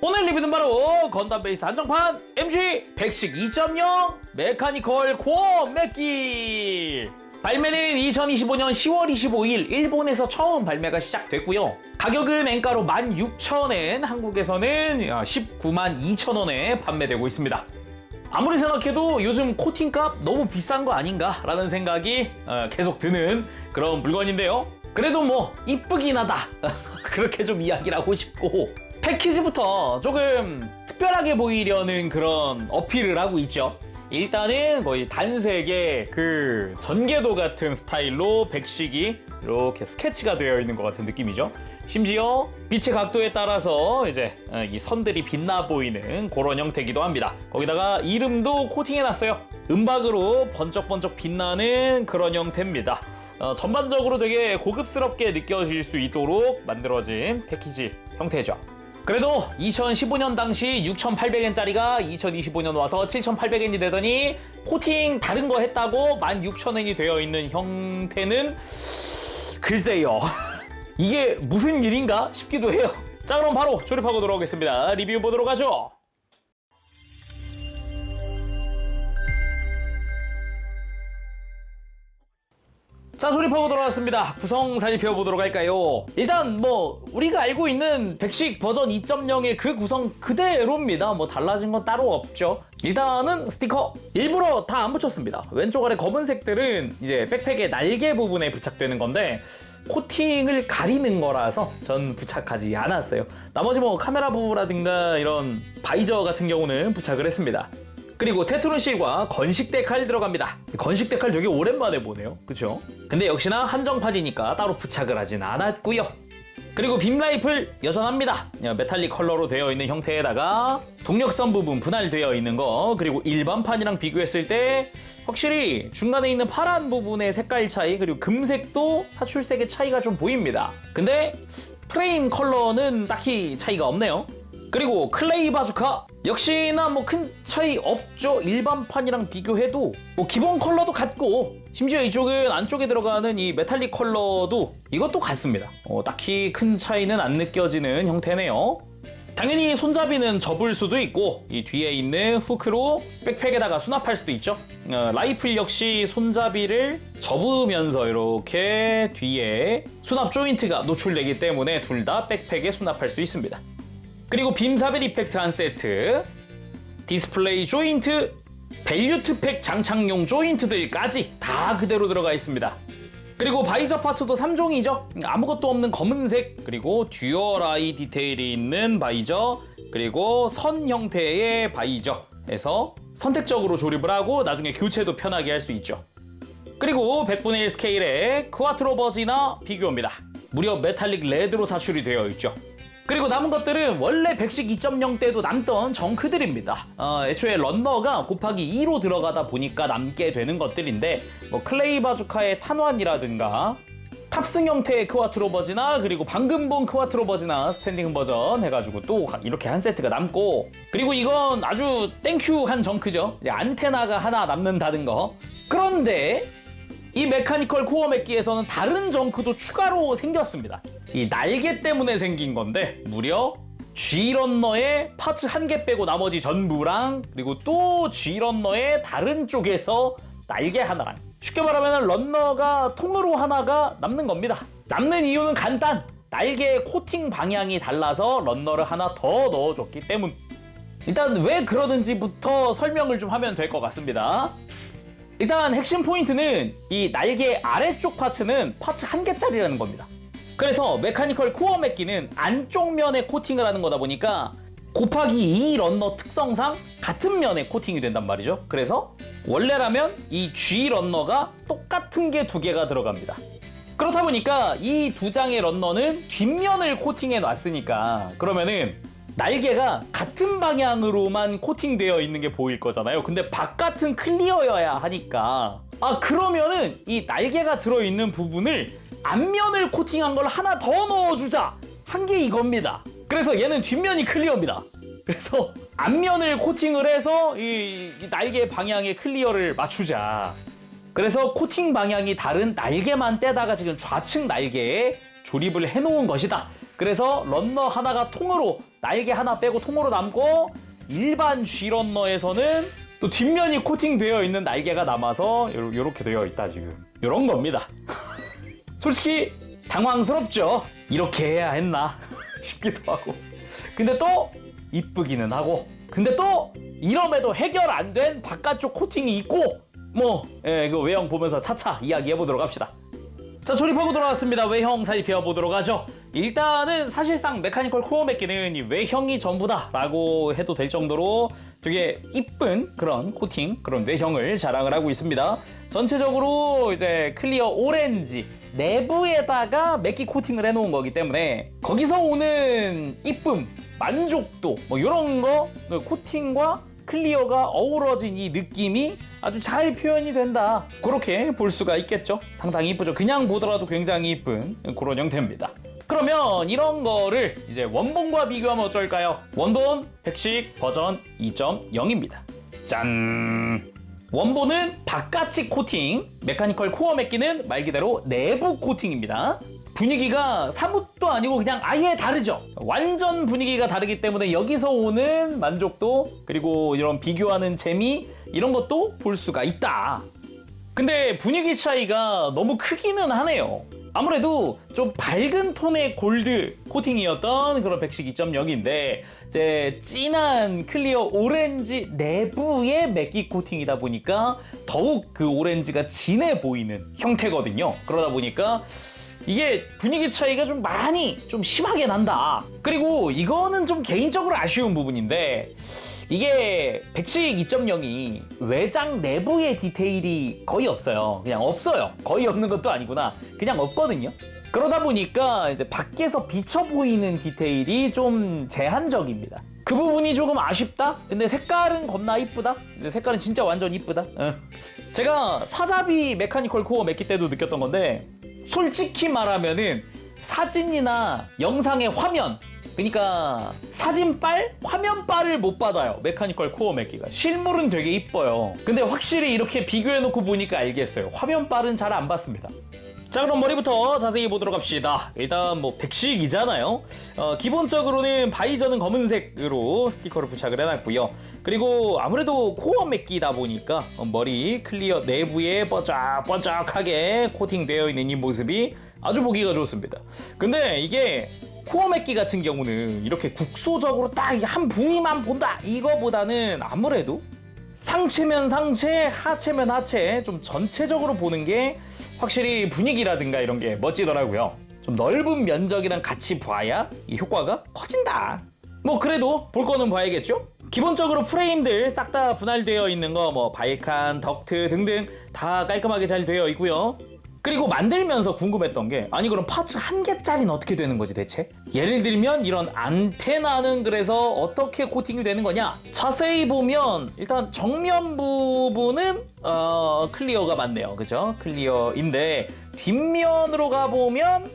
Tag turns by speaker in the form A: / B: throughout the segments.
A: 오늘 리뷰는 바로 건담 베이스 한정판 MG 100식 2.0 메카니컬 코어 맥기. 발매는 2025년 10월 25일 일본에서 처음 발매가 시작됐고요. 가격은 엔가로 16,000엔, 한국에서는 19만 2천원에 판매되고 있습니다. 아무리 생각해도 요즘 코팅값 너무 비싼 거 아닌가 라는 생각이 계속 드는 그런 물건인데요. 그래도 뭐 이쁘긴 하다 그렇게 좀 이야기를 하고 싶고, 패키지부터 조금 특별하게 보이려는 그런 어필을 하고 있죠. 일단은 거의 단색의 그 전개도 같은 스타일로 백식이 이렇게 스케치가 되어 있는 것 같은 느낌이죠. 심지어 빛의 각도에 따라서 이제 이 선들이 빛나 보이는 그런 형태이기도 합니다. 거기다가 이름도 코팅해놨어요. 은박으로 번쩍번쩍 빛나는 그런 형태입니다. 전반적으로 되게 고급스럽게 느껴질 수 있도록 만들어진 패키지 형태죠. 그래도 2015년 당시 6,800엔짜리가 2025년 와서 7,800엔이 되더니 코팅 다른 거 했다고 16,000엔이 되어 있는 형태는 글쎄요. 이게 무슨 일인가 싶기도 해요. 자, 그럼 바로 조립하고 돌아오겠습니다. 리뷰 보도록 하죠. 자, 조립하고 돌아왔습니다. 구성 살펴보도록 할까요? 일단 뭐 우리가 알고 있는 백식 버전 2.0의 그 구성 그대로입니다. 뭐 달라진 건 따로 없죠. 일단은 스티커 일부러 다 안 붙였습니다. 왼쪽 아래 검은색들은 이제 백팩의 날개 부분에 부착되는 건데 코팅을 가리는 거라서 전 부착하지 않았어요. 나머지 뭐 카메라 부분이라든가 이런 바이저 같은 경우는 부착을 했습니다. 그리고 테트론 실과 건식 데칼 들어갑니다. 건식 데칼 되게 오랜만에 보네요. 그쵸? 근데 역시나 한정판이니까 따로 부착을 하진 않았고요. 그리고 빔 라이플 여전합니다. 메탈릭 컬러로 되어 있는 형태에다가 동력선 부분 분할되어 있는 거, 그리고 일반판이랑 비교했을 때 확실히 중간에 있는 파란 부분의 색깔 차이, 그리고 금색도 사출색의 차이가 좀 보입니다. 근데 프레임 컬러는 딱히 차이가 없네요. 그리고 클레이 바주카 역시나 뭐 큰 차이 없죠. 일반판이랑 비교해도 뭐 기본 컬러도 같고, 심지어 이쪽은 안쪽에 들어가는 이 메탈릭 컬러도 이것도 같습니다. 딱히 큰 차이는 안 느껴지는 형태네요. 당연히 손잡이는 접을 수도 있고, 이 뒤에 있는 후크로 백팩에다가 수납할 수도 있죠. 라이플 역시 손잡이를 접으면서 이렇게 뒤에 수납 조인트가 노출되기 때문에 둘 다 백팩에 수납할 수 있습니다. 그리고 빔 사벨 이펙트 한 세트, 디스플레이 조인트, 벨류트 팩 장착용 조인트들까지 다 그대로 들어가 있습니다. 그리고 바이저 파츠도 3종이죠. 아무것도 없는 검은색, 그리고 듀얼 아이 디테일이 있는 바이저, 그리고 선 형태의 바이저 해서 선택적으로 조립을 하고 나중에 교체도 편하게 할 수 있죠. 그리고 100분의 1 스케일의 쿼트로 버지나 피규어입니다. 무려 메탈릭 레드로 사출이 되어 있죠. 그리고 남은 것들은 원래 백식 2.0 때도 남던 정크들입니다. 애초에 런너가 곱하기 2로 들어가다 보니까 남게 되는 것들인데, 뭐 클레이 바주카의 탄환이라든가 탑승 형태의 크와트로 버지나, 그리고 방금 본 크와트로 버지나 스탠딩 버전 해가지고 또 이렇게 한 세트가 남고, 그리고 이건 아주 땡큐한 정크죠. 안테나가 하나 남는다는 거. 그런데 이 메카니컬 코어 맥기에서는 다른 정크도 추가로 생겼습니다. 이 날개 때문에 생긴 건데 무려 G런너의 파츠 1개 빼고 나머지 전부랑, 그리고 또 G런너의 다른 쪽에서 날개 하나랑, 쉽게 말하면 런너가 통으로 하나가 남는 겁니다. 남는 이유는 간단! 날개의 코팅 방향이 달라서 런너를 하나 더 넣어줬기 때문. 일단 왜 그러는지부터 설명을 좀 하면 될 것 같습니다. 일단 핵심 포인트는 이 날개 아래쪽 파츠는 파츠 1개짜리라는 겁니다. 그래서 메카니컬 코어 맥기는 안쪽 면에 코팅을 하는 거다 보니까 곱하기 2 런너 특성상 같은 면에 코팅이 된단 말이죠. 그래서 원래라면 이 G 런너가 똑같은 게 2개가 들어갑니다. 그렇다 보니까 이 2장의 런너는 뒷면을 코팅해 놨으니까 그러면은 날개가 같은 방향으로만 코팅되어 있는 게 보일 거잖아요. 근데 바깥은 클리어여야 하니까, 그러면은 이 날개가 들어있는 부분을 앞면을 코팅한 걸 하나 더 넣어주자 한 게 이겁니다. 그래서 얘는 뒷면이 클리어입니다. 그래서 앞면을 코팅을 해서 이 날개 방향의 클리어를 맞추자. 그래서 코팅 방향이 다른 날개만 떼다가 지금 좌측 날개에 조립을 해놓은 것이다. 그래서 런너 하나가 통으로, 날개 하나 빼고 통으로 남고, 일반 G 런너에서는 또 뒷면이 코팅되어 있는 날개가 남아서 이렇게 되어 있다. 지금 이런 겁니다. 솔직히 당황스럽죠. 이렇게 해야 했나 싶기도 하고, 근데 또 이쁘기는 하고, 근데 또 이럼에도 해결 안 된 바깥쪽 코팅이 있고, 그 외형 보면서 차차 이야기해보도록 합시다. 자, 조립하고 돌아왔습니다. 외형 살펴보도록 하죠. 일단은 사실상 메카니컬 코어 맥기는 이 외형이 전부다 라고 해도 될 정도로 되게 이쁜 그런 코팅, 그런 외형을 자랑을 하고 있습니다. 전체적으로 이제 클리어 오렌지 내부에다가 맥기 코팅을 해놓은 거기 때문에 거기서 오는 이쁨, 만족도 이런 거, 코팅과 클리어가 어우러진 이 느낌이 아주 잘 표현이 된다, 그렇게 볼 수가 있겠죠. 상당히 이쁘죠. 그냥 보더라도 굉장히 이쁜 그런 형태입니다. 그러면 이런 거를 이제 원본과 비교하면 어떨까요? 원본 백식 버전 2.0입니다. 짠! 원본은 바깥식 코팅, 메카니컬 코어 맥기는 말 그대로 내부 코팅입니다. 분위기가 사뭇도 아니고 그냥 아예 다르죠. 완전 분위기가 다르기 때문에 여기서 오는 만족도, 그리고 이런 비교하는 재미, 이런 것도 볼 수가 있다. 근데 분위기 차이가 너무 크기는 하네요. 아무래도 좀 밝은 톤의 골드 코팅이었던 그런 백식 2.0인데 이제 진한 클리어 오렌지 내부의 맥기 코팅이다 보니까 더욱 그 오렌지가 진해 보이는 형태거든요. 그러다 보니까 이게 분위기 차이가 좀 많이 좀 심하게 난다. 그리고 이거는 좀 개인적으로 아쉬운 부분인데, 이게 백식 2.0이 외장 내부의 디테일이 거의 없어요. 그냥 없어요. 거의 없는 것도 아니구나. 그냥 없거든요. 그러다 보니까 이제 밖에서 비쳐 보이는 디테일이 좀 제한적입니다. 그 부분이 조금 아쉽다? 근데 색깔은 겁나 이쁘다? 이제 색깔은 진짜 완전 이쁘다? 제가 사자비 메카니컬 코어 맥기 때도 느꼈던 건데, 솔직히 말하면은 사진이나 영상의 화면, 그러니까 사진빨, 화면빨을 못 받아요. 메카니컬 코어 맥기가. 실물은 되게 이뻐요. 근데 확실히 이렇게 비교해놓고 보니까 알겠어요. 화면빨은 잘 안 받습니다. 자, 그럼 머리부터 자세히 보도록 합시다. 일단 백식이잖아요. 기본적으로는 바이저는 검은색으로 스티커를 부착을 해놨고요. 그리고 아무래도 코어 맥기다 보니까 머리 클리어 내부에 번쩍번쩍하게 코팅되어 있는 이 모습이 아주 보기가 좋습니다. 근데 이게 코어 맥기 같은 경우는 이렇게 국소적으로 딱 한 부위만 본다, 이거보다는 아무래도 상체면 상체, 하체면 하체, 좀 전체적으로 보는 게 확실히 분위기라든가 이런 게 멋지더라고요. 좀 넓은 면적이랑 같이 봐야 이 효과가 커진다. 그래도 볼 거는 봐야겠죠? 기본적으로 프레임들 싹 다 분할되어 있는 거, 바이칸, 덕트 등등 다 깔끔하게 잘 되어 있고요. 그리고 만들면서 궁금했던 게, 아니 그럼 파츠 한 개짜리는 어떻게 되는 거지 대체? 예를 들면 이런 안테나는 그래서 어떻게 코팅이 되는 거냐? 자세히 보면 일단 정면 부분은 클리어가 맞네요. 그죠? 클리어인데 뒷면으로 가보면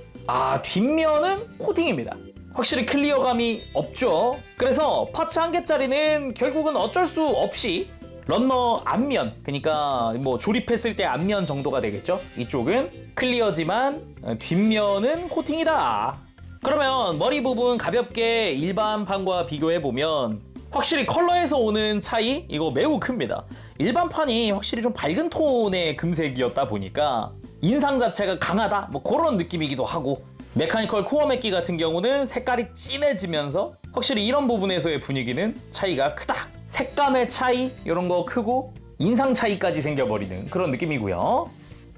A: 뒷면은 코팅입니다. 확실히 클리어감이 없죠. 그래서 파츠 한 개짜리는 결국은 어쩔 수 없이 런너 앞면, 그러니까 조립했을 때 앞면 정도가 되겠죠. 이쪽은 클리어지만 뒷면은 코팅이다. 그러면 머리 부분 가볍게 일반판과 비교해보면 확실히 컬러에서 오는 차이, 이거 매우 큽니다. 일반판이 확실히 좀 밝은 톤의 금색이었다 보니까 인상 자체가 강하다, 그런 느낌이기도 하고, 메카니컬 코어 맥기 같은 경우는 색깔이 진해지면서 확실히 이런 부분에서의 분위기는 차이가 크다. 색감의 차이, 이런 거 크고 인상 차이까지 생겨버리는 그런 느낌이고요.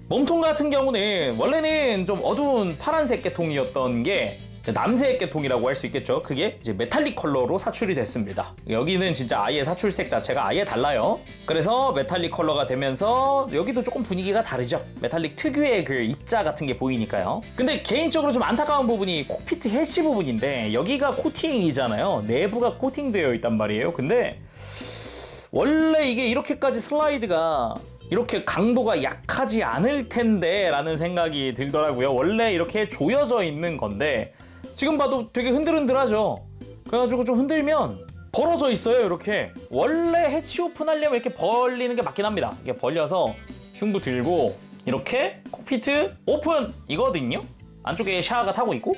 A: 몸통 같은 경우는 원래는 좀 어두운 파란색 계통이었던 게 남색 계통이라고 할 수 있겠죠. 그게 이제 메탈릭 컬러로 사출이 됐습니다. 여기는 진짜 아예 사출색 자체가 아예 달라요. 그래서 메탈릭 컬러가 되면서 여기도 조금 분위기가 다르죠. 메탈릭 특유의 그 입자 같은 게 보이니까요. 근데 개인적으로 좀 안타까운 부분이 콕피트 해시 부분인데, 여기가 코팅이잖아요. 내부가 코팅되어 있단 말이에요. 근데 원래 이게 이렇게까지 슬라이드가 이렇게 강도가 약하지 않을 텐데 라는 생각이 들더라고요. 원래 이렇게 조여져 있는 건데 지금 봐도 되게 흔들흔들하죠. 그래가지고 좀 흔들면 벌어져 있어요. 이렇게 원래 해치 오픈 하려면 이렇게 벌리는 게 맞긴 합니다. 이렇게 벌려서 흉부 들고 이렇게 콕피트 오픈 이거든요. 안쪽에 샤워가 타고 있고,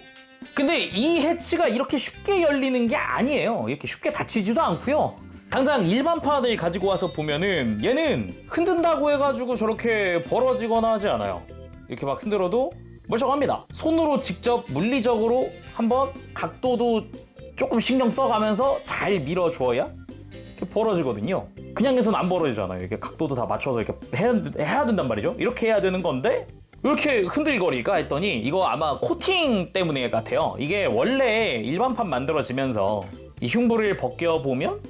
A: 근데 이 해치가 이렇게 쉽게 열리는 게 아니에요. 이렇게 쉽게 닫히지도 않고요. 당장 일반판을 가지고 와서 보면은 얘는 흔든다고 해가지고 저렇게 벌어지거나 하지 않아요. 이렇게 막 흔들어도 멀쩡합니다. 손으로 직접 물리적으로 한번 각도도 조금 신경 써가면서 잘 밀어줘야 이렇게 벌어지거든요. 그냥 해서는 안 벌어지잖아요. 이렇게 각도도 다 맞춰서 이렇게 해야 된단 말이죠. 이렇게 해야 되는 건데 이렇게 흔들거리가 했더니 이거 아마 코팅 때문에 같아요. 이게 원래 일반판 만들어지면서 이 흉부를 벗겨보면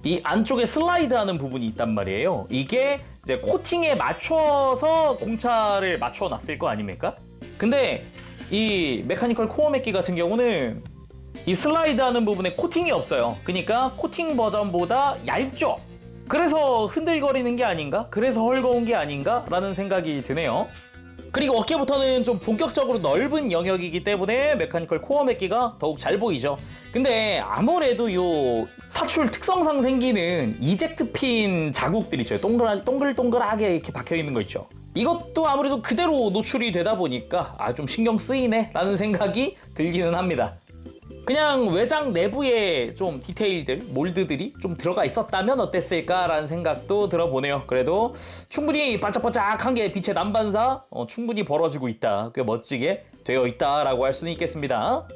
A: 이 안쪽에 슬라이드하는 부분이 있단 말이에요. 이게 이제 코팅에 맞춰서 공차를 맞춰 놨을 거 아닙니까? 근데 이 메카니컬 코어 맥기 같은 경우는 이 슬라이드하는 부분에 코팅이 없어요. 그러니까 코팅 버전보다 얇죠. 그래서 흔들거리는 게 아닌가? 그래서 헐거운 게 아닌가? 라는 생각이 드네요. 그리고 어깨부터는 좀 본격적으로 넓은 영역이기 때문에 메카니컬 코어 맥기가 더욱 잘 보이죠. 근데 아무래도 요 사출 특성상 생기는 이젝트 핀 자국들 있죠. 동글동글하게 이렇게 박혀 있는 거 있죠. 이것도 아무래도 그대로 노출이 되다 보니까 좀 신경 쓰이네 라는 생각이 들기는 합니다. 그냥 외장 내부에 좀 디테일들, 몰드들이 좀 들어가 있었다면 어땠을까라는 생각도 들어보네요. 그래도 충분히 반짝반짝한 게 빛의 난반사 충분히 벌어지고 있다. 꽤 멋지게 되어 있다라고 할 수는 있겠습니다.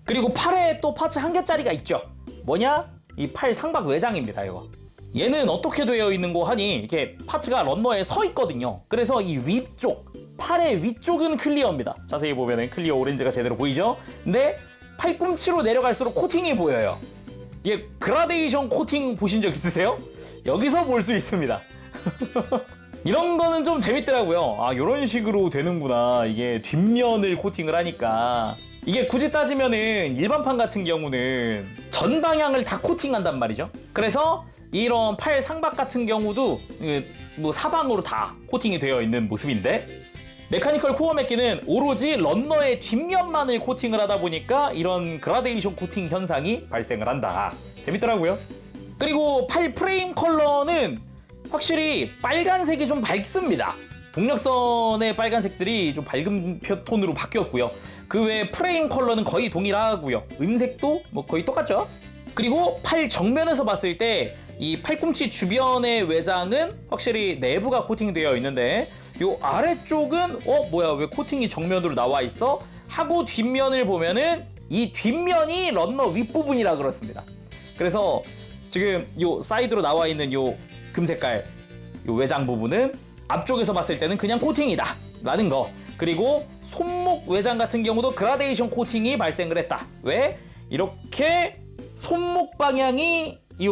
A: 그리고 팔에 또 파츠 한 개짜리가 있죠. 뭐냐? 이 팔 상박 외장입니다. 이거. 얘는 어떻게 되어 있는 거 하니 이렇게 파츠가 런너에 서 있거든요. 그래서 이 위쪽, 팔의 위쪽은 클리어입니다. 자세히 보면은 클리어 오렌지가 제대로 보이죠? 근데 팔꿈치로 내려갈수록 코팅이 보여요. 이게 그라데이션 코팅 보신 적 있으세요? 여기서 볼 수 있습니다. 이런 거는 좀 재밌더라고요. 이런 식으로 되는구나. 이게 뒷면을 코팅을 하니까. 이게 굳이 따지면은 일반판 같은 경우는 전 방향을 다 코팅한단 말이죠. 그래서 이런 팔 상박 같은 경우도 뭐 사방으로 다 코팅이 되어 있는 모습인데 메카니컬 코어 맥기는 오로지 런너의 뒷면만을 코팅을 하다 보니까 이런 그라데이션 코팅 현상이 발생을 한다. 재밌더라고요. 그리고 팔 프레임 컬러는 확실히 빨간색이 좀 밝습니다. 동력선의 빨간색들이 좀 밝은 톤으로 바뀌었고요. 그 외에 프레임 컬러는 거의 동일하고요. 은색도 뭐 거의 똑같죠. 그리고 팔 정면에서 봤을 때 이 팔꿈치 주변의 외장은 확실히 내부가 코팅되어 있는데 요 아래쪽은 뭐야 왜 코팅이 정면으로 나와 있어? 하고 뒷면을 보면은 이 뒷면이 런너 윗부분이라 그렇습니다. 그래서 지금 요 사이드로 나와 있는 요 금색깔 요 외장 부분은 앞쪽에서 봤을 때는 그냥 코팅이다 라는 거. 그리고 손목 외장 같은 경우도 그라데이션 코팅이 발생을 했다. 왜? 이렇게 손목 방향이 이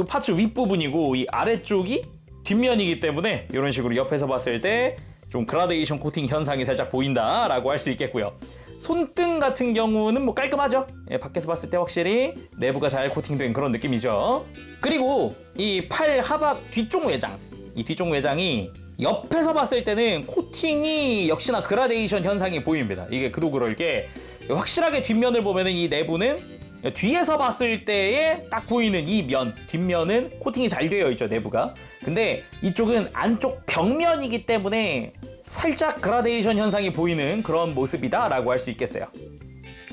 A: 파츠 윗부분이고 이 아래쪽이 뒷면이기 때문에 이런 식으로 옆에서 봤을 때 좀 그라데이션 코팅 현상이 살짝 보인다라고 할 수 있겠고요. 손등 같은 경우는 뭐 깔끔하죠. 밖에서 봤을 때 확실히 내부가 잘 코팅된 그런 느낌이죠. 그리고 이 팔 하박 뒤쪽 외장, 이 뒤쪽 외장이 옆에서 봤을 때는 코팅이 역시나 그라데이션 현상이 보입니다. 이게 그도 그럴 게 확실하게 뒷면을 보면은 이 내부는 뒤에서 봤을 때에 딱 보이는 이 면, 뒷면은 코팅이 잘 되어 있죠, 내부가. 근데 이쪽은 안쪽 벽면이기 때문에 살짝 그라데이션 현상이 보이는 그런 모습이다 라고 할 수 있겠어요.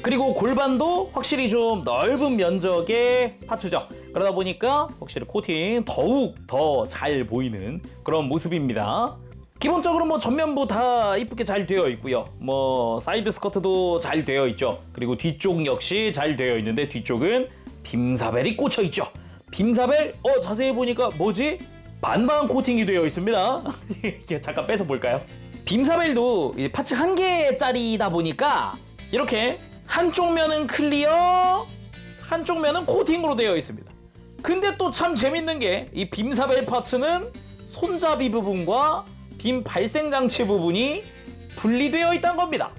A: 그리고 골반도 확실히 좀 넓은 면적의 파츠죠. 그러다 보니까 확실히 코팅 더욱 더 잘 보이는 그런 모습입니다. 기본적으로 뭐 전면부 다 이쁘게 잘 되어 있고요. 뭐 사이드 스커트도 잘 되어 있죠. 그리고 뒤쪽 역시 잘 되어 있는데 뒤쪽은 빔사벨이 꽂혀 있죠. 빔사벨 자세히 보니까 뭐지? 반반 코팅이 되어 있습니다. 잠깐 빼서 볼까요? 빔사벨도 파츠 한 개짜리다 보니까 이렇게 한쪽 면은 클리어, 한쪽 면은 코팅으로 되어 있습니다. 근데 또 참 재밌는 게 이 빔사벨 파츠는 손잡이 부분과 빔 발생 장치 부분이 분리되어 있다는 겁니다.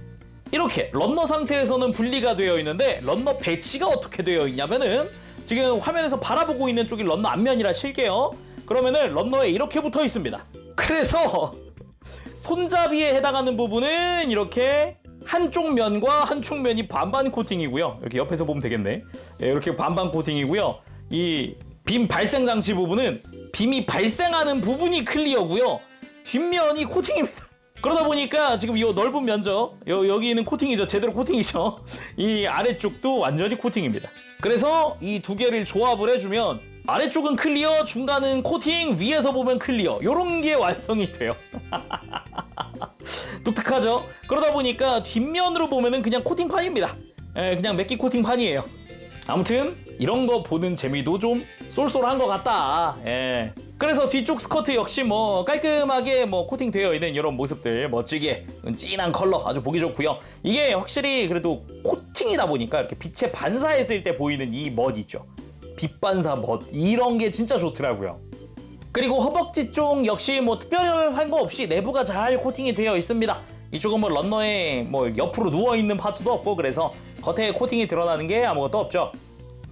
A: 이렇게 런너 상태에서는 분리가 되어 있는데 런너 배치가 어떻게 되어 있냐면은 지금 화면에서 바라보고 있는 쪽이 런너 앞면이라 칠게요. 그러면은 런너에 이렇게 붙어 있습니다. 그래서 손잡이에 해당하는 부분은 이렇게 한쪽 면과 한쪽 면이 반반 코팅이고요. 이렇게 옆에서 보면 되겠네. 이렇게 반반 코팅이고요. 이 빔 발생 장치 부분은 빔이 발생하는 부분이 클리어고요. 뒷면이 코팅입니다. 그러다 보니까 지금 이 넓은 면적, 여기는 코팅이죠. 제대로 코팅이죠. 이 아래쪽도 완전히 코팅입니다. 그래서 이 두 개를 조합을 해주면 아래쪽은 클리어, 중간은 코팅, 위에서 보면 클리어, 요런 게 완성이 돼요. 독특하죠? 그러다 보니까 뒷면으로 보면은 그냥 코팅판입니다. 그냥 맥기 코팅판이에요. 아무튼 이런 거 보는 재미도 좀 쏠쏠한 것 같다. 그래서 뒤쪽 스커트 역시 뭐 깔끔하게 뭐 코팅되어 있는 이런 모습들, 멋지게 진한 컬러 아주 보기 좋고요. 이게 확실히 그래도 코팅이다 보니까 이렇게 빛에 반사했을 때 보이는 이 멋 있죠. 빛 반사 멋, 이런 게 진짜 좋더라고요. 그리고 허벅지 쪽 역시 뭐 특별한 거 없이 내부가 잘 코팅이 되어 있습니다. 이쪽은 뭐 런너에 뭐 옆으로 누워있는 파츠도 없고, 그래서 겉에 코팅이 드러나는 게 아무것도 없죠.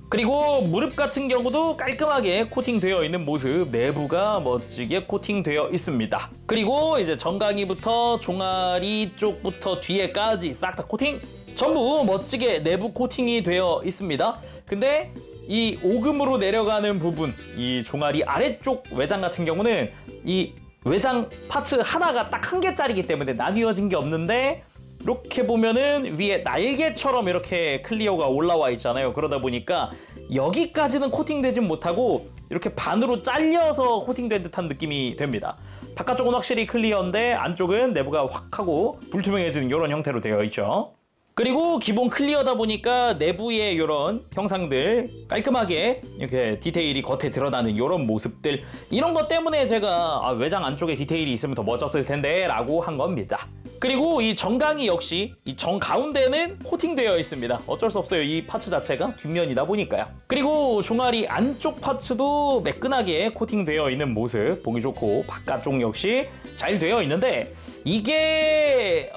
A: 그리고 무릎 같은 경우도 깔끔하게 코팅되어 있는 모습, 내부가 멋지게 코팅되어 있습니다. 그리고 이제 정강이부터 종아리 쪽부터 뒤에까지 싹 다 코팅, 전부 멋지게 내부 코팅이 되어 있습니다. 근데 이 오금으로 내려가는 부분, 이 종아리 아래쪽 외장 같은 경우는 이 외장 파츠 하나가 딱 한 개짜리이기 때문에 나뉘어진 게 없는데, 이렇게 보면은 위에 날개처럼 이렇게 클리어가 올라와 있잖아요. 그러다 보니까 여기까지는 코팅되진 못하고 이렇게 반으로 잘려서 코팅된 듯한 느낌이 됩니다. 바깥쪽은 확실히 클리어인데 안쪽은 내부가 확 하고 불투명해지는 이런 형태로 되어 있죠. 그리고 기본 클리어다 보니까 내부의 이런 형상들 깔끔하게 이렇게 디테일이 겉에 드러나는 이런 모습들, 이런 것 때문에 제가 외장 안쪽에 디테일이 있으면 더 멋졌을 텐데 라고 한 겁니다. 그리고 이 정강이 역시 이 정 가운데는 코팅되어 있습니다. 어쩔 수 없어요. 이 파츠 자체가 뒷면이다 보니까요. 그리고 종아리 안쪽 파츠도 매끈하게 코팅되어 있는 모습 보기 좋고, 바깥쪽 역시 잘 되어 있는데, 이게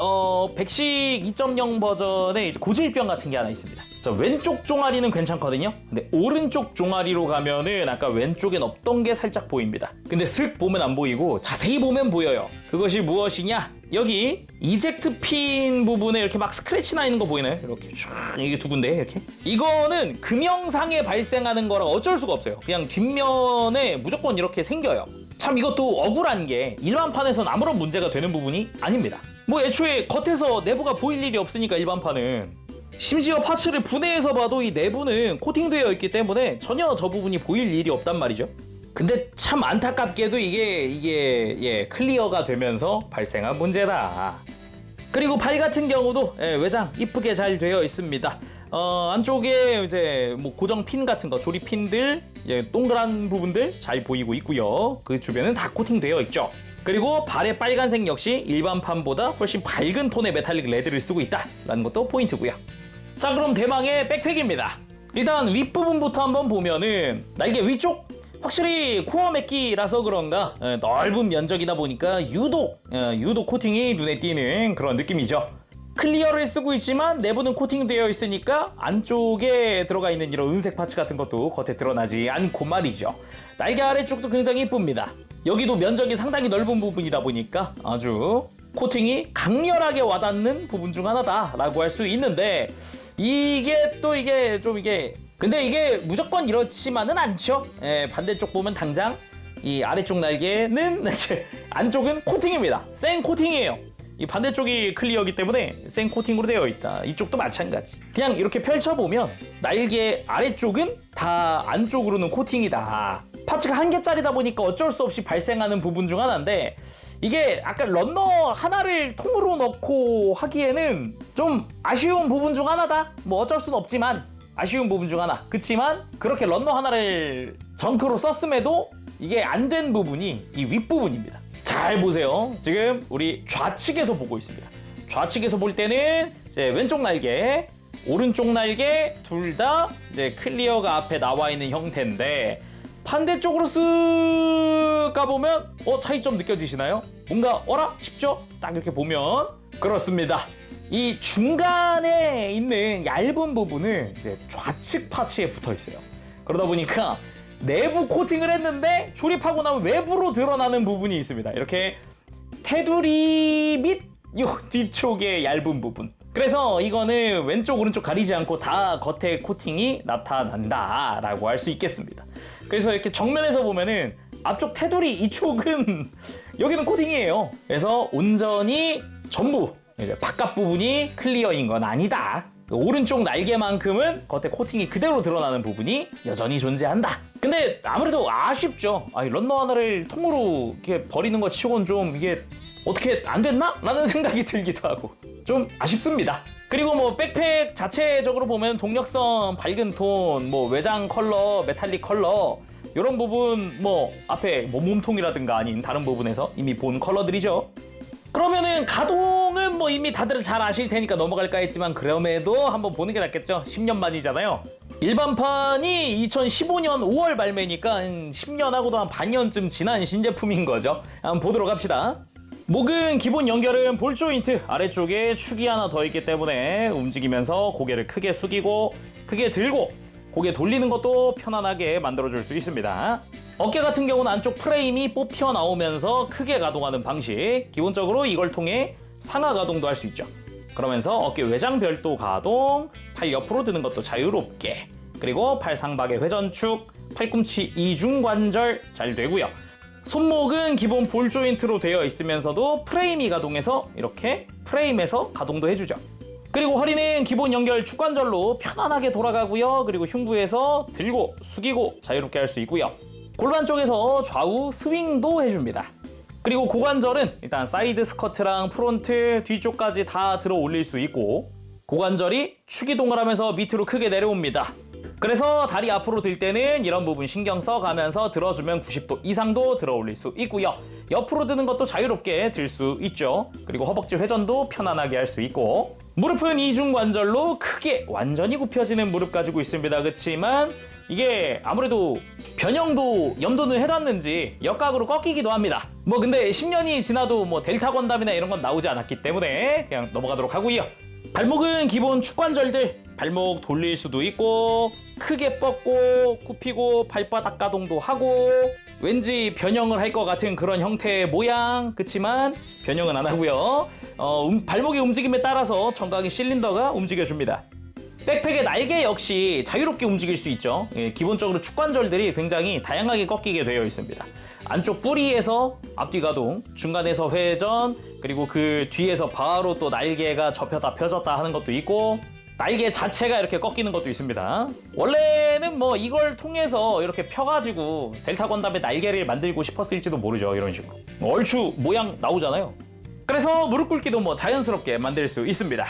A: 백식 2.0 버전에 이제 고질병 같은 게 하나 있습니다. 자, 왼쪽 종아리는 괜찮거든요. 근데 오른쪽 종아리로 가면은 아까 왼쪽엔 없던 게 살짝 보입니다. 근데 슥 보면 안 보이고 자세히 보면 보여요. 그것이 무엇이냐? 여기 이젝트 핀 부분에 이렇게 막 스크래치 나 있는 거 보이나요? 이렇게 쫙, 이게 두 군데 이렇게. 이거는 금형상에 발생하는 거라 어쩔 수가 없어요. 그냥 뒷면에 무조건 이렇게 생겨요. 참 이것도 억울한 게 일반판에선 아무런 문제가 되는 부분이 아닙니다. 뭐 애초에 겉에서 내부가 보일 일이 없으니까 일반판은. 심지어 파츠를 분해해서 봐도 이 내부는 코팅되어 있기 때문에 전혀 저 부분이 보일 일이 없단 말이죠. 근데 참 안타깝게도 이게 클리어가 되면서 발생한 문제다. 그리고 발 같은 경우도 외장 이쁘게 잘 되어 있습니다. 안쪽에 이제 뭐 고정 핀 같은 거, 조립 핀들, 동그란 부분들 잘 보이고 있고요. 그 주변은 다 코팅되어 있죠. 그리고 발의 빨간색 역시 일반판보다 훨씬 밝은 톤의 메탈릭 레드를 쓰고 있다라는 것도 포인트고요. 자, 그럼 대망의 백팩입니다. 일단 윗부분부터 한번 보면은 날개 위쪽 확실히 코어 맥기라서 그런가 넓은 면적이다 보니까 유독 코팅이 눈에 띄는 그런 느낌이죠. 클리어를 쓰고 있지만 내부는 코팅되어 있으니까 안쪽에 들어가 있는 이런 은색 파츠 같은 것도 겉에 드러나지 않고 말이죠. 날개 아래쪽도 굉장히 이쁩니다. 여기도 면적이 상당히 넓은 부분이다 보니까 아주 코팅이 강렬하게 와닿는 부분 중 하나다라고 할 수 있는데, 근데 이게 무조건 이렇지만은 않죠. 반대쪽 보면 당장 이 아래쪽 날개는 안쪽은 코팅입니다. 생 코팅이에요. 이 반대쪽이 클리어이기 때문에 생 코팅으로 되어 있다. 이쪽도 마찬가지. 그냥 이렇게 펼쳐보면 날개 아래쪽은 다 안쪽으로는 코팅이다. 파츠가 한 개짜리다 보니까 어쩔 수 없이 발생하는 부분 중 하나인데, 이게 아까 런너 하나를 통으로 넣고 하기에는 좀 아쉬운 부분 중 하나다. 뭐 어쩔 수는 없지만 아쉬운 부분 중 하나. 그치만 그렇게 런너 하나를 정크로 썼음에도 이게 안 된 부분이 이 윗부분입니다. 잘 보세요. 지금 우리 좌측에서 보고 있습니다. 좌측에서 볼 때는 이제 왼쪽 날개, 오른쪽 날개 둘 다 이제 클리어가 앞에 나와 있는 형태인데, 반대쪽으로 쓱 가보면 차이점 느껴지시나요? 뭔가 어라? 싶죠? 딱 이렇게 보면 그렇습니다. 이 중간에 있는 얇은 부분은 이제 좌측 파츠에 붙어 있어요. 그러다 보니까 내부 코팅을 했는데 조립하고 나면 외부로 드러나는 부분이 있습니다. 이렇게 테두리 및 요 뒤쪽의 얇은 부분. 그래서 이거는 왼쪽 오른쪽 가리지 않고 다 겉에 코팅이 나타난다 라고 할 수 있겠습니다. 그래서 이렇게 정면에서 보면은 앞쪽 테두리 이쪽은 여기는 코팅이에요. 그래서 온전히 전부 이제 바깥 부분이 클리어인 건 아니다. 오른쪽 날개만큼은 겉에 코팅이 그대로 드러나는 부분이 여전히 존재한다. 근데 아무래도 아쉽죠. 런너 하나를 통으로 이렇게 버리는 것 치고는 좀 이게 어떻게 안 됐나? 라는 생각이 들기도 하고 좀 아쉽습니다. 그리고 뭐 백팩 자체적으로 보면 동력성, 밝은 톤, 뭐 외장 컬러, 메탈릭 컬러 이런 부분 뭐 앞에 뭐 몸통이라든가 아닌 다른 부분에서 이미 본 컬러들이죠. 그러면은 가동은 뭐 이미 다들 잘 아실 테니까 넘어갈까 했지만 그럼에도 한번 보는 게 낫겠죠. 10년 만이잖아요. 일반판이 2015년 5월 발매니까 10년하고도 한 반년쯤 지난 신제품인 거죠. 한번 보도록 합시다. 목은 기본 연결은 볼 조인트 아래쪽에 축이 하나 더 있기 때문에 움직이면서 고개를 크게 숙이고 크게 들고 고개 돌리는 것도 편안하게 만들어줄 수 있습니다. 어깨 같은 경우는 안쪽 프레임이 뽑혀 나오면서 크게 가동하는 방식. 기본적으로 이걸 통해 상하 가동도 할 수 있죠. 그러면서 어깨 외장 별도 가동, 팔 옆으로 드는 것도 자유롭게, 그리고 팔 상박의 회전축, 팔꿈치 이중 관절 잘 되고요. 손목은 기본 볼 조인트로 되어 있으면서도 프레임이 가동해서 이렇게 프레임에서 가동도 해주죠. 그리고 허리는 기본 연결 축관절로 편안하게 돌아가고요. 그리고 흉부에서 들고 숙이고 자유롭게 할 수 있고요. 골반 쪽에서 좌우 스윙도 해줍니다. 그리고 고관절은 일단 사이드 스커트랑 프론트, 뒤쪽까지 다 들어 올릴 수 있고 고관절이 축이동을 하면서 밑으로 크게 내려옵니다. 그래서 다리 앞으로 들 때는 이런 부분 신경 써가면서 들어주면 90도 이상도 들어 올릴 수 있고요. 옆으로 드는 것도 자유롭게 들 수 있죠. 그리고 허벅지 회전도 편안하게 할 수 있고 무릎은 이중관절로 크게 완전히 굽혀지는 무릎 가지고 있습니다. 그렇지만 이게 아무래도 변형도 염두는 해놨는지 역각으로 꺾이기도 합니다. 뭐 근데 10년이 지나도 뭐 델타 건담이나 이런 건 나오지 않았기 때문에 그냥 넘어가도록 하고요. 발목은 기본 축관절들 발목 돌릴 수도 있고 크게 뻗고 굽히고 발바닥 가동도 하고 왠지 변형을 할 것 같은 그런 형태의 모양. 그치만 변형은 안 하고요. 발목의 움직임에 따라서 정강이 실린더가 움직여줍니다. 백팩의 날개 역시 자유롭게 움직일 수 있죠. 기본적으로 축관절들이 굉장히 다양하게 꺾이게 되어 있습니다. 안쪽 뿌리에서 앞뒤 가동, 중간에서 회전, 그리고 그 뒤에서 바로 또 날개가 접혔다 펴졌다 하는 것도 있고 날개 자체가 이렇게 꺾이는 것도 있습니다. 원래는 뭐 이걸 통해서 이렇게 펴가지고 델타 건담의 날개를 만들고 싶었을지도 모르죠. 이런 식으로 얼추 모양 나오잖아요. 그래서 무릎 꿇기도 뭐 자연스럽게 만들 수 있습니다.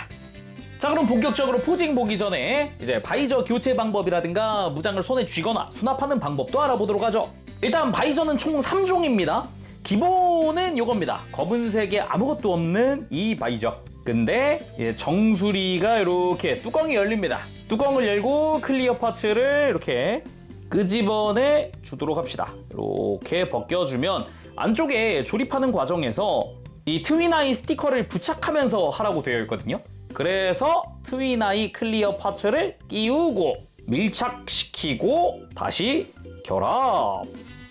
A: 자, 그럼 본격적으로 포징 보기 전에 이제 바이저 교체 방법이라든가 무장을 손에 쥐거나 수납하는 방법도 알아보도록 하죠. 일단 바이저는 총 3종입니다. 기본은 이겁니다. 검은색에 아무것도 없는 이 바이저. 근데 정수리가 이렇게 뚜껑이 열립니다. 뚜껑을 열고 클리어 파츠를 이렇게 끄집어내 주도록 합시다. 이렇게 벗겨주면 안쪽에 조립하는 과정에서 이 트윈아이 스티커를 부착하면서 하라고 되어 있거든요. 그래서 트윈아이 클리어 파츠를 끼우고 밀착시키고 다시 결합.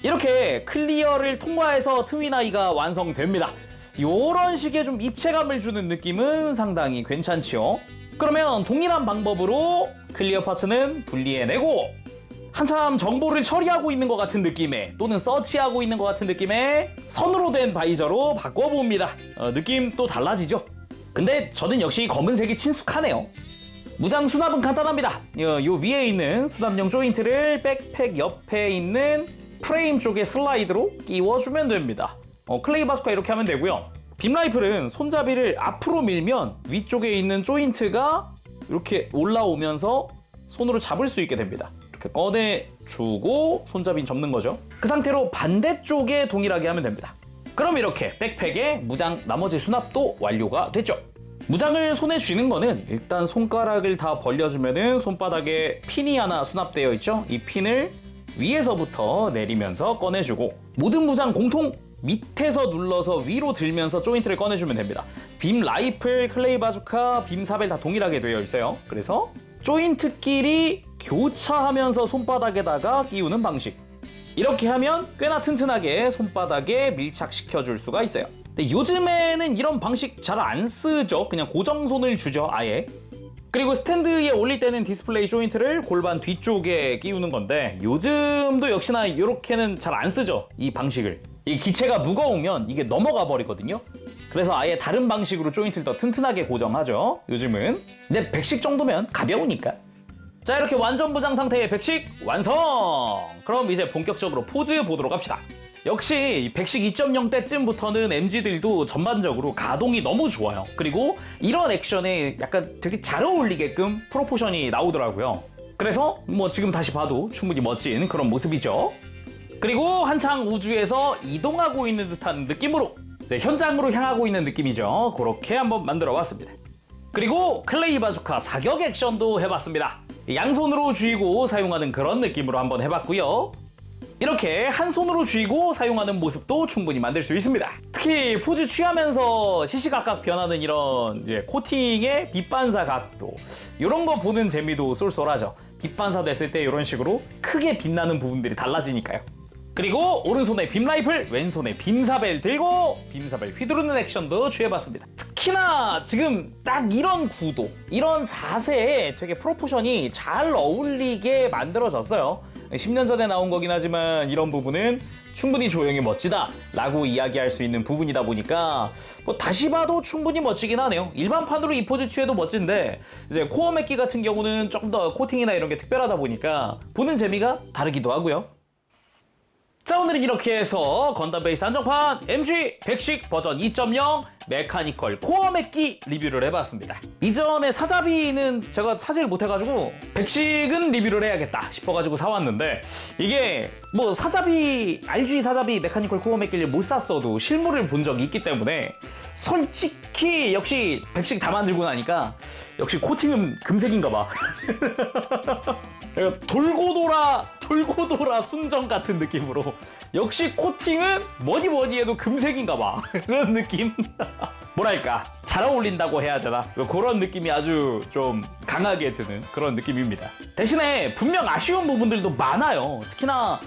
A: 이렇게 클리어를 통과해서 트윈아이가 완성됩니다. 이런 식의 좀 입체감을 주는 느낌은 상당히 괜찮죠. 그러면 동일한 방법으로 클리어 파츠는 분리해내고 한참 정보를 처리하고 있는 것 같은 느낌의 또는 서치하고 있는 것 같은 느낌의 선으로 된 바이저로 바꿔봅니다. 느낌 또 달라지죠. 근데 저는 역시 검은색이 친숙하네요. 무장 수납은 간단합니다. 요 위에 있는 수납용 조인트를 백팩 옆에 있는 프레임 쪽에 슬라이드로 끼워주면 됩니다. 클레이 바스카 이렇게 하면 되고요. 빔 라이플은 손잡이를 앞으로 밀면 위쪽에 있는 조인트가 이렇게 올라오면서 손으로 잡을 수 있게 됩니다. 이렇게 꺼내주고 손잡이 접는 거죠. 그 상태로 반대쪽에 동일하게 하면 됩니다. 그럼 이렇게 백팩에 무장 나머지 수납도 완료가 됐죠. 무장을 손에 쥐는 거는 일단 손가락을 다 벌려주면은 손바닥에 핀이 하나 수납되어 있죠. 이 핀을 위에서부터 내리면서 꺼내주고 모든 무장 공통 밑에서 눌러서 위로 들면서 조인트를 꺼내주면 됩니다. 빔 라이플, 클레이 바주카, 빔 사벨 다 동일하게 되어 있어요. 그래서 조인트끼리 교차하면서 손바닥에다가 끼우는 방식. 이렇게 하면 꽤나 튼튼하게 손바닥에 밀착시켜줄 수가 있어요. 근데 요즘에는 이런 방식 잘 안 쓰죠. 그냥 고정손을 주죠, 아예. 그리고 스탠드에 올릴 때는 디스플레이 조인트를 골반 뒤쪽에 끼우는 건데 요즘도 역시나 이렇게는 잘 안 쓰죠, 이 방식을. 이 기체가 무거우면 이게 넘어가 버리거든요. 그래서 아예 다른 방식으로 조인트를 더 튼튼하게 고정하죠, 요즘은. 근데 100식 정도면 가벼우니까. 자, 이렇게 완전 부장 상태의 100식 완성! 그럼 이제 본격적으로 포즈 보도록 합시다. 역시 100식 2.0 때쯤부터는 MG들도 전반적으로 가동이 너무 좋아요. 그리고 이런 액션에 약간 되게 잘 어울리게끔 프로포션이 나오더라고요. 그래서 뭐 지금 다시 봐도 충분히 멋진 그런 모습이죠. 그리고 한창 우주에서 이동하고 있는 듯한 느낌으로 현장으로 향하고 있는 느낌이죠. 그렇게 한번 만들어 봤습니다. 그리고 클레이 바주카 사격 액션도 해봤습니다. 양손으로 쥐고 사용하는 그런 느낌으로 한번 해봤고요. 이렇게 한 손으로 쥐고 사용하는 모습도 충분히 만들 수 있습니다. 특히 포즈 취하면서 시시각각 변하는 이런 이제 코팅의 빛 반사 각도, 이런 거 보는 재미도 쏠쏠하죠. 빛 반사 됐을 때 이런 식으로 크게 빛나는 부분들이 달라지니까요. 그리고 오른손에 빔 라이플, 왼손에 빔사벨 들고 빔사벨 휘두르는 액션도 취해봤습니다. 특히나 지금 딱 이런 구도, 이런 자세에 되게 프로포션이 잘 어울리게 만들어졌어요. 10년 전에 나온 거긴 하지만 이런 부분은 충분히 조형이 멋지다 라고 이야기할 수 있는 부분이다 보니까 뭐 다시 봐도 충분히 멋지긴 하네요. 일반판으로 이 포즈 취해도 멋진데 이제 코어 맥기 같은 경우는 조금 더 코팅이나 이런 게 특별하다 보니까 보는 재미가 다르기도 하고요. 자, 오늘은 이렇게 해서 건담 베이스 한정판 MG 100식 버전 2.0 메카니컬 코어 맥기 리뷰를 해봤습니다. 이전에 사자비는 제가 사지를 못해가지고 100식은 리뷰를 해야겠다 싶어가지고 사왔는데, 이게 뭐 사자비 RG 사자비 메카니컬 코어 맥기를 못 샀어도 실물을 본 적이 있기 때문에 솔직히 역시 100식 다 만들고 나니까 역시 코팅은 금색인가봐. 돌고 돌아 순정 같은 느낌으로 역시 코팅은 뭐니 해도 금색인가봐. 그런 느낌. 뭐랄까 잘 어울린다고 해야 되나, 그런 느낌이 아주 좀 강하게 드는 그런 느낌입니다. 대신에 분명 아쉬운 부분들도 많아요. 특히나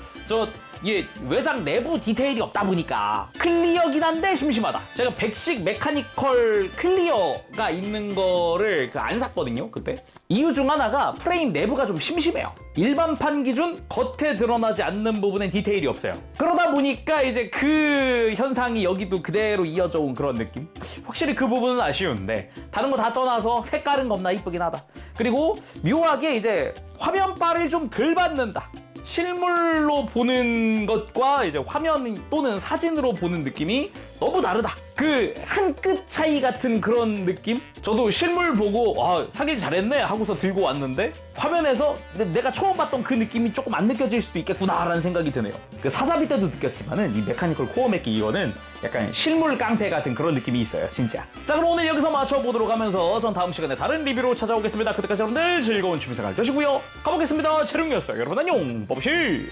A: 이게 외장 내부 디테일이 없다 보니까 클리어긴 한데 심심하다. 제가 100식 메카니컬 클리어가 있는 거를 안 샀거든요, 그때. 이유 중 하나가 프레임 내부가 좀 심심해요. 일반판 기준 겉에 드러나지 않는 부분엔 디테일이 없어요. 그러다 보니까 이제 그 현상이 여기도 그대로 이어져 온 그런 느낌? 확실히 그 부분은 아쉬운데 다른 거 다 떠나서 색깔은 겁나 이쁘긴 하다. 그리고 묘하게 이제 화면빨을 좀 덜 받는다. 실물로 보는 것과 이제 화면 또는 사진으로 보는 느낌이 너무 다르다. 그 한 끗 차이 같은 그런 느낌? 저도 실물 보고 사길 잘했네 하고서 들고 왔는데 화면에서 내가 처음 봤던 그 느낌이 조금 안 느껴질 수도 있겠구나라는 생각이 드네요. 그 사자비 때도 느꼈지만은 이 메카니컬 코어 맥기 이거는 약간 실물 깡패 같은 그런 느낌이 있어요, 진짜. 자, 그럼 오늘 여기서 맞춰보도록 하면서 전 다음 시간에 다른 리뷰로 찾아오겠습니다. 그때까지 여러분들 즐거운 취미생활 되시고요. 가보겠습니다. 채룡이었어요. 여러분 안녕. 뽀뽀시.